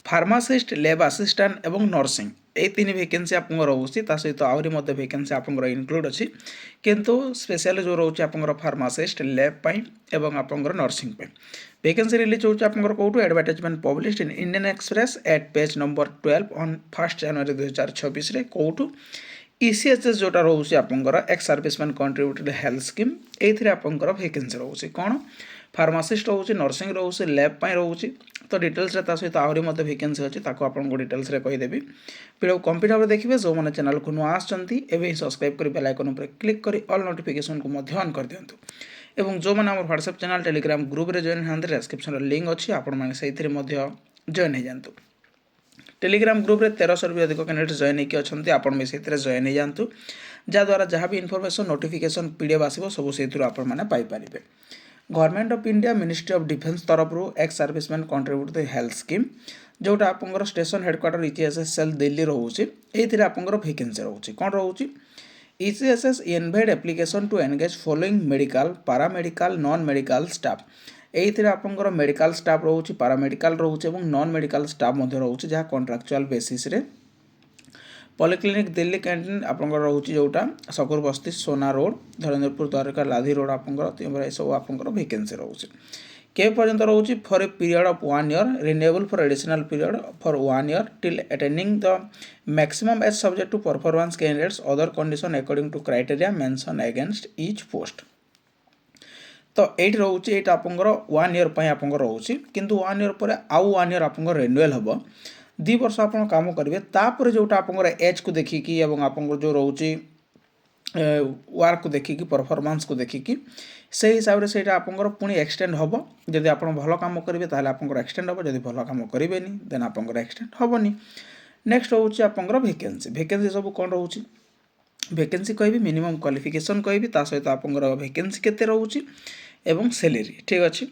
Pharmacist lab assistant एवं nursing ये तीन वैकेंसी आपको रोचे सहित आहरी वैकेंसी आपंकर इनक्लूड अच्छी किंतु स्पेशल जो रोचे आपंकर फार्मासिस्ट लैब एवं आपंकर नर्सिंग वैकेंसी रिलीज होची आपंकर कोठू advertisement published in Indian Express at page number 12 on 1 January 2026 रे कोठू ECHS जोटा रोचे आपंकर ex serviceman contributed health scheme एथिरे आपंकर वैकेंसी रोचे कौन फार्मासिस्ट रोचे नर्सिंग रोचे लैब रोचे तो डिटेल्स सहित आहरी वैकेंसी अच्छी आपको डिटेल्स कहीदेवी वीडियो कंप्लीट भाव देखिए जो मैंने चैनल को नुआ आसछंती एवं सब्सक्राइब कर बेल आइकन पर क्लिक कर ऑल नोटिफिकेशन को ऑन कर दिंतु एवं जो मैंने व्हाट्सएप चैनल टेलीग्राम ग्रुप रे जॉइन हाँ डिस्क्रिप्शन लिंक अच्छी आपने जॉइन हो जातु टेलीग्राम ग्रुप रे 1300 भी अधिक कैंडिडेट जॉइन होकर अच्छा आपड़ भी से जॉइन हो जातु जहाँद्वारा जहाँ भी इनफॉरमेशन नोटिफिकेशन पीडीएफ आसो सब से पाइपर government of India ministry of defence तरफ ex serviceman contribute health scheme जोटा आपंकर station headquarter ECHS cell Delhi रोचे ये आपंकर वैकेंसी रोचे कौन रोचे ECHS invite application to engage following medical paramedical non medical staff ये आपंकर मेडिकल स्टाफ रोचे पारामेडिकल रोचे और नॉन मेडिकल स्टाफ रोचे जहाँ कॉन्ट्रैक्चुअल बेसिस रे पॉलिक्लिनिक दिल्ली कैंटीन आपंकर रोचे जोटा सकुर बस्ती सोना रोड धरेन्द्रपुर द्वारका लाधी रोड आपंकर सब आपंकर वैकेंसी रोचे के पर्यंत रोचे for a period of 1 year renewable for additional period for 1 year till attaining the maximum age subject to performance candidates other condition according to criteria mention against each post तो ये रोचे ये आपंकर 1 ईयर आपंकर रोचे किंतु 1 ईयर पर आउ 1 ईयर आपंकर रिन्यूएल हम 2 वर्ष आप काम करेंगे तापर जोटा आपंकर एज को देखिकी एवं आपंकर जो रोचे वर्क को देखिकी परफॉर्मेंस को देखिकी से हिसाब से आपंकर पुणी एक्सटेंड हम जदि आप भल कम करेंगे ताहले आपंकर एक्सटेंड हम जदि भल कम करेंगे देन आपंकर एक्सटेंड हेनी नेक्स्ट रोचे आपंकर वैकेंसी सब कौन रोचे वैकेंसी कहबी मिनिमम क्वालिफिकेशन कहबी सहित आपंकर वैकेंसी केते रोचे एवं सैलरी ठीक अच्छे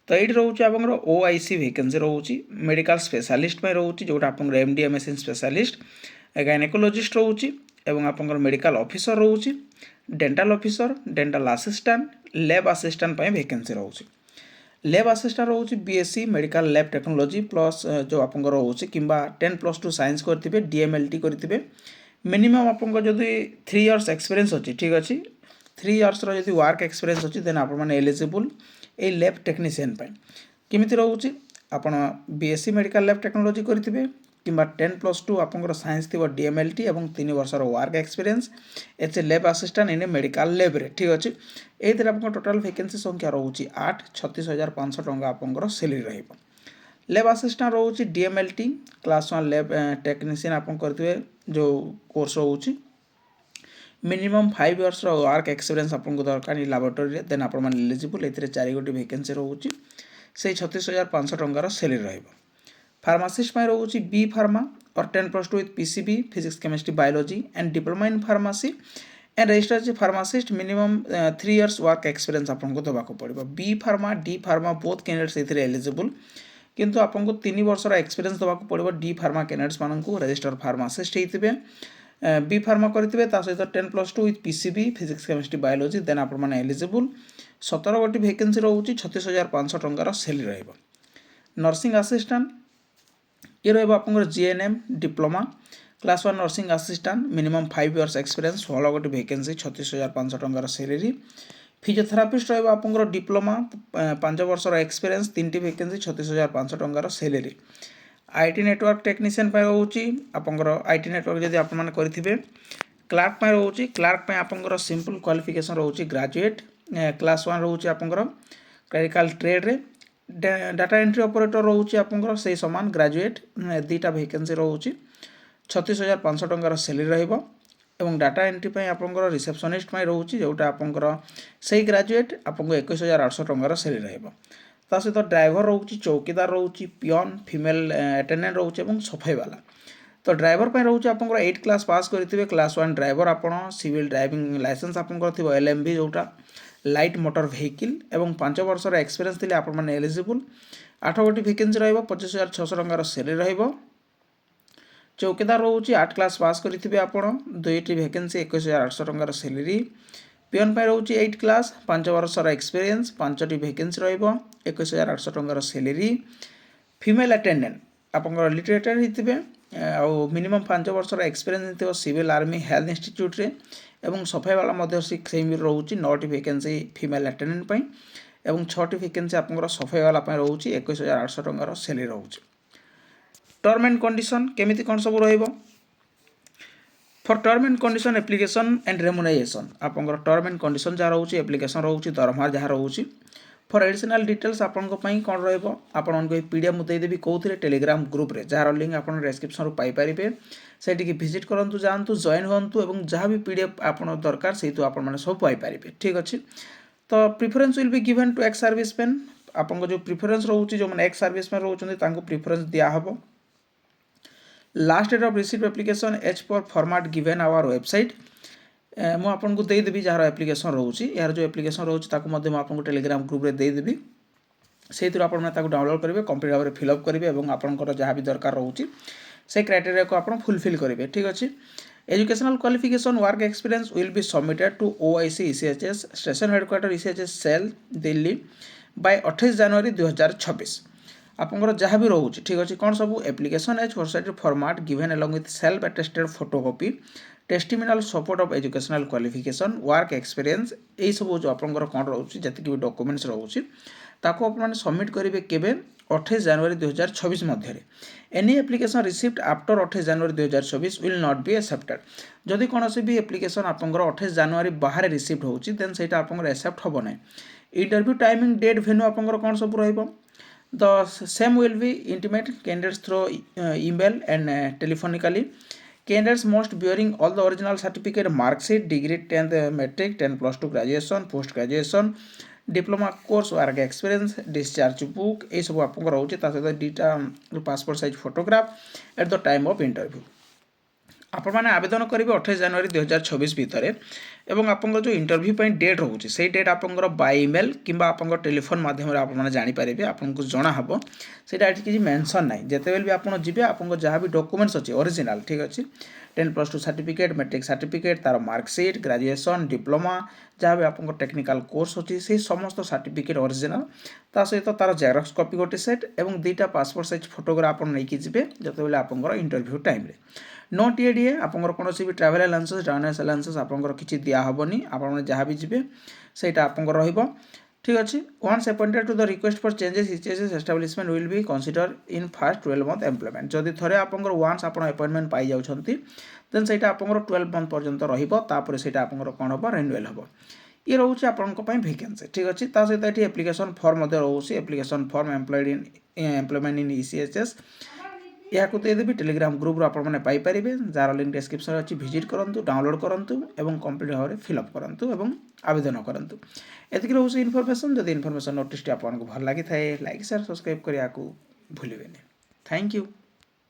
तो ये रोचे आप OIC वैकेंसी रोचे मेडिकल स्पेशलिस्ट रोचे जोटा आप MD MSc स्पेशलिस्ट गायनेकोलॉजिस्ट रोचे एवं आप मेडिकल ऑफिसर रोचे dental officer dental assistant lab assistant vacancy रोचे लैब असिस्टेंट रोचे BSc medical lab technology plus जो आप रोचे कि 10+2 साइंस करेंगे DMLT करेंगे मिनिमम आप 3 इयर्स एक्सपीरियंस अच्छी ठीक अच्छे 3 इयर्स रो वर्क एक्सपीरियंस अच्छी देन आप एलिजिबल ए लैब टेक्नीशियन केमिति रोचे आपण BSc मेडिकल लैब टेक्नोलॉजी करेंगे कि 10+2 आपंकर साइंस थी DMLT एवं 3 वर्षर work experience as a lab assistant in a medical lab रे ठीक अच्छे ये आप टोटाल वैकेंसी संख्या रोचे 8,36,500 टंका आपंकर सैलरी रहिबो लैब असिस्टेंट रोचे DMLT क्लास 1 लैब टेक्नीशियन आप करेंगे जो कोर्स रोचे मिनिमम 5 इयर्स वर्क एक्सपीरियंस आपको दरकार लैबोरेटरी देन आप एलिजिबल ये 4 गोटी वैकेंसी रोचे से 36,500 टंकार सैलरी रहिबो फार्मासिस्ट रोचे B फार्मा और 10+2 with PCB physics chemistry biology and diploma in pharmacy and registered pharmacist minimum 3 years work experience आपको देवाक पड़ो B pharma D pharma both candidates ये एलिजिबल किंतु आपको 3 वर्षर एक्सपीरियंस देवाक पड़ो D फार्मा कैंडिडेट्स मानक रजिस्टर्ड फार्मासिस्ट होते B फार्मा करेंगे सहित 10+2 with PCB physics chemistry biology then आप एलिजिबल 17 गोटी वैकेंसी रोचे 36,500 टंकार सैलरी रहिबो नर्सिंग असिस्टेंट ये रहिबो आपनकर GNM diploma class 1 nursing assistant minimum 5 years experience 16 गोटी वैकेंसी 36,500 टंकार सैलरी फिजियोथेरापिस्ट रहिबो आपनकर डिप्लोमा 5 वर्षर एक्सपीरियंस 3टी वैकेंसी 36,500 टंकार सैलरी IT नेटवर्क टेक्नीशियन रोचे आपंकर IT नेटवर्क जब आप करेंगे क्लार्क रोचे क्लार्क आपंकर सिंपल क्वालिफिकेशन रोचे ग्रेजुएट क्लास 1 रोचे आपंकर क्लरिकल ट्रेड रे डाटा एंट्री ऑपरेटर रोचे आपंकर से समान ग्रेजुएट 2टा वैकेंसी रोचे 36,500 टंकार सैलरी रहिबो एवं डाटा एंट्री आपंकर रिसेप्शनिस्ट रोचे जोटा आपंकर से ग्रेजुएट आपको 21,800 टंकार सैलरी रहिबो सहित ड्राइवर रोचे चौकीदार रोचे पियन फीमेल अटेंडेंट रोचे सफाई वाला तो ड्राइवर रोचे आप 8 क्लास पास करेंगे क्लास 1 ड्राइवर आप सिविल ड्राइविंग लाइसेंस आपंकर LMV जोटा लाइट मोटर व्हीकल एवं 5 वर्षर एक्सपीरियंस थी आप एलिजिबल 8 गोटी वैकेंसी रहिबो 25,600 टंकार सैलरी रहिबो चौकीदार रोचे 8 क्लास पास करेंगे आप 2टी वैकेंसी 21,800 टंकार सैलरी पियन रोचे 8 क्लास 5 वर्षर एक्सपीरियंस 5टी वैकेंसी रहिबो 21,800 टंकार सैलरी फीमेल अटेंडेंट ଆପଣଙ୍କର ଲିଟରେଚର୍ ହେଇଥିବେ ଆଉ ମିନିମମ୍ 5 ବର୍ଷର ଏକ୍ସପିରିଏନ୍ସ ହେଇଥିବ ସିଭିଲ୍ ଆର୍ମି ହେଲ୍ଥ ଇନଷ୍ଟିଚ୍ୟୁଟ୍ରେ ଏବଂ ସଫାଇବାଲା ମଧ୍ୟ ସେଇ ରହୁଛି 9ଟି ଭେକେନ୍ସି ଫିମେଲ୍ ଆଟେଣ୍ଡାଣ୍ଟ ପାଇଁ ଏବଂ 6ଟି ଭେକେନ୍ସି ଆପଣଙ୍କର ସଫାଇବାଲା ପାଇଁ ରହୁଛି 21,800 ଟଙ୍କାର ସାଲାରୀ ରହୁଛି। ଟର୍ମ ଆଣ୍ଡ କଣ୍ଡିସନ୍ କେମିତି କ'ଣ ସବୁ ରହିବ? For term and condition application and remuneration आपंकर टर्म एंड कंडीशन जहाँ रोचे एप्लिकेशन रोचे दरमार जहाँ रोचे फॉर एडिशनल डिटेल्स आपन कौन रही पीडीएफ मुझे देदेवी कौन टेलीग्राम ग्रुप रे जार लिंक आप डिस्क्रिप्शन पाइपर से भिजिट करूँ जातु जॉइन हूँ जहाँ भी पीडीएफ आप दरकार से आपने सब पाइपर ठीक अच्छे। तो preference will be given to ex serviceman आपको जो प्रिफरेन्स रोचे जो मैंने एक्स सर्विसमैन रोचे प्रिफरेन्स दिहब। Last date of receive application as per format given our website मु आपको देदेवी जार एप्लिकेशन रोचे यार जो एप्लिकेशन रोचे आपको टेलीग्राम ग्रुप रे देदेवी से डाउनलोड करेंगे कंप्लीट भाव में फिलअप करेंगे और आपंकर जहाँ भी दरकार रोचे से क्राइटेरिया को आप फुलफिल करेंगे ठीक अच्छे। Educational qualification work experience will be submitted to OIC ECHS station headquarter ECHS cell Delhi by 28 जनवरी 2026 आपंकर जहाँ भी रोचे ठीक अच्छे। कौन सब application as website format given along with self attested photocopy testimonial support of educational qualification work experience यही सब जो आपंकर कौन रोचे जति भी डॉक्यूमेंट्स रोचे ताको आपने सबमिट करेंगे केबे 28 जनवरी 2026 मध्य any application received after 28 January 2026 will not be accepted जदि कौन भी एप्लिकेशन आपंकर 28 जनवरी बाहर रिसीव्ड होची देन सेटा आपंकर एक्सेप्ट होबो नै। इंटरव्यू टाइमिंग डेट वेन्यू आपंकर कौन सब रहिबो the same will be intimate candidates through email and telephonically. Candidates must bearing all the original certificate, mark sheet, degree 10th metric, 10 plus 2 graduation, post graduation, diploma course, work experience, discharge book ये सब आपको रोचे सहित दुटा passport size photograph at the time of interview आपण मैंने आवेदन करेंगे 28 जनवरी 2026 भितर एवं आपंकर जो इंटरव्यू पर डेट रोचे से डेट आपंकर बाय ईमेल किंबा आपंकर टेलीफोन माध्यम आपने जानीपारे आपको जना हम से किसी मेंशन ना जिते भी आप जी आप जहाँ भी डॉक्यूमेंट्स अच्छे ओरिजिनल ठीक अच्छे 10 plus 2 सर्टिफिकेट मैट्रिक सर्टिफिकेट तार मार्कशीट ग्रेजुएशन डिप्लोमा जहाँ भी आपको टेक्निकल कोर्स अच्छी से समस्त सर्टिफिकेट ओरिजिनल ता सहित तार जेरक्स कॉपी गोटे सेट और दुईटा पासपोर्ट साइज फोटोग्राफ नहीं जी जो आपंकर इंटरव्यू टाइम नो टीएडीए आपंकर कौन भी ट्रावेल अलाउंसेस डाउनेस अलाउंसेस आपंकर किसी दिहबनी आप जहाँ भी जी से आपंकर रहिबो ठीक अच्छे। Once appointed to the request for changes ECHS establishment will be consider in first 12 month employment जदि थोड़े आपंकर वन्स आप अपॉइंटमेंट पाई जाउछंती देन सेटा आपंकर 12 मंथ पर्यंत रहिबो तापर सेटा आपंकर कोन होबो रिन्यूअल होबो ये रोचे आपंक पई वैकेंसी ठीक अच्छे। ता सहित एठी एप्लिकेशन फॉर्म मध्ये रोचे application form employed in employment in ECHS या देदेवी टेलीग्राम ग्रुप रो आपने पाइपर जार लिंक डिस्क्रिप्शन अच्छी भिजिट करूँ डाउनलोड करूँ और कंप्लीट भाव में फिलअप करूँ और आवेदन करूँ एतिक रोचे इनफॉरमेशन जब इनफॉरमेशन नोटिस आपको भल लगी थाए लाइक शेयर सब्सक्राइब करने को भूलें। Thank you.